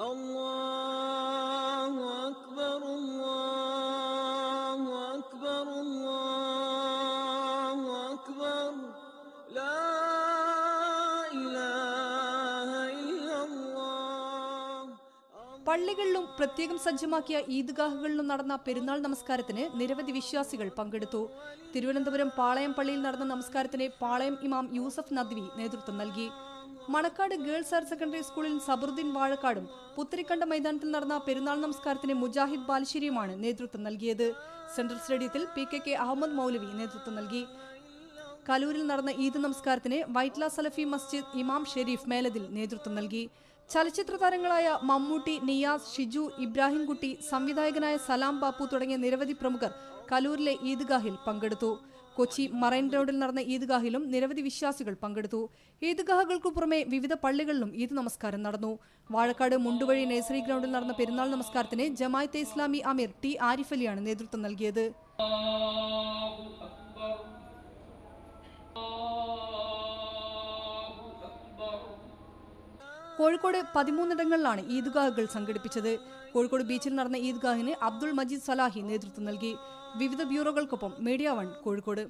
അല്ലാഹു അക്ബർ അല്ലാഹു അക്ബർ അല്ലാഹു അക്ബർ ലാ ഇലാഹ ഇല്ലല്ലാഹ്. പള്ളികളിലും പ്രത്യേകം സജ്ജമാക്കിയ ഈദ്ഗാഹുകളിലും നടന്ന പെരുന്നാൾ നമസ്കാരത്തിന് നിരവധി വിശ്വാസികൾ പങ്കെടുത്തു. തിരുവനന്തപുരം പാളയം പള്ളിയിൽ നടന്ന നമസ്കാരത്തിന് പാളയം ഇമാം യൂസഫ് നദ്വി നേതൃത്വം നൽകി. മണക്കാട് ഗേൾസ് ഹയർ സെക്കൻഡറി സ്കൂളിൽ സബറുദ്ദീൻ വാഴക്കാടും പുത്തരിക്കണ്ട മൈതാനത്തിൽ നടന്ന പെരുന്നാൾ നമസ്കാരത്തിന് മുജാഹിദ് ബാലുശ്ശേരിയുമാണ് നേതൃത്വം നൽകിയത്. സെൻട്രൽ സ്റ്റേഡിയത്തിൽ PKK അഹമ്മദ് മൗലവി നേതൃത്വം നൽകി. കലൂരിൽ നടന്ന ഈദ് നമസ്കാരത്തിന് വൈറ്റ്ല സലഫി മസ്ജിദ് ഇമാം ഷെരീഫ് മേലതിൽ നേതൃത്വം നൽകി. ചലച്ചിത്ര താരങ്ങളായ മമ്മൂട്ടി, നിയാസ്, ഷിജു, ഇബ്രാഹിംകുട്ടി, സംവിധായകനായ സലാം ബാപ്പു തുടങ്ങിയ നിരവധി പ്രമുഖർ കലൂരിലെ ഈദ്ഗാഹിൽ പങ്കെടുത്തു. കൊച്ചി മറൈൻ റോഡിൽ നടന്ന ഈദ്ഗാഹിലും നിരവധി വിശ്വാസികൾ പങ്കെടുത്തു. ഈദ്ഗാഹുകൾക്കു പുറമെ വിവിധ പള്ളികളിലും ഈദ് നമസ്കാരം നടന്നു. വാഴക്കാട് മുണ്ടുവഴി നഴ്സറി ഗ്രൗണ്ടിൽ നടന്ന പെരുന്നാൾ നമസ്കാരത്തിന് ജമാഅത്തെ ഇസ്ലാമി അമീർ T ആരിഫ് അലിയാണ് നേതൃത്വം നൽകിയത്. കോഴിക്കോട് 13 ഈദ്ഗാഹുകൾ സംഘടിപ്പിച്ചത്. കോഴിക്കോട് ബീച്ചിൽ നടന്ന ഈദ്ഗാഹിന് അബ്ദുൾ മജീദ് സലാഹി നേതൃത്വം നൽകി. വിവിധ ബ്യൂറോകൾക്കൊപ്പം മീഡിയ 1 കോഴിക്കോട്.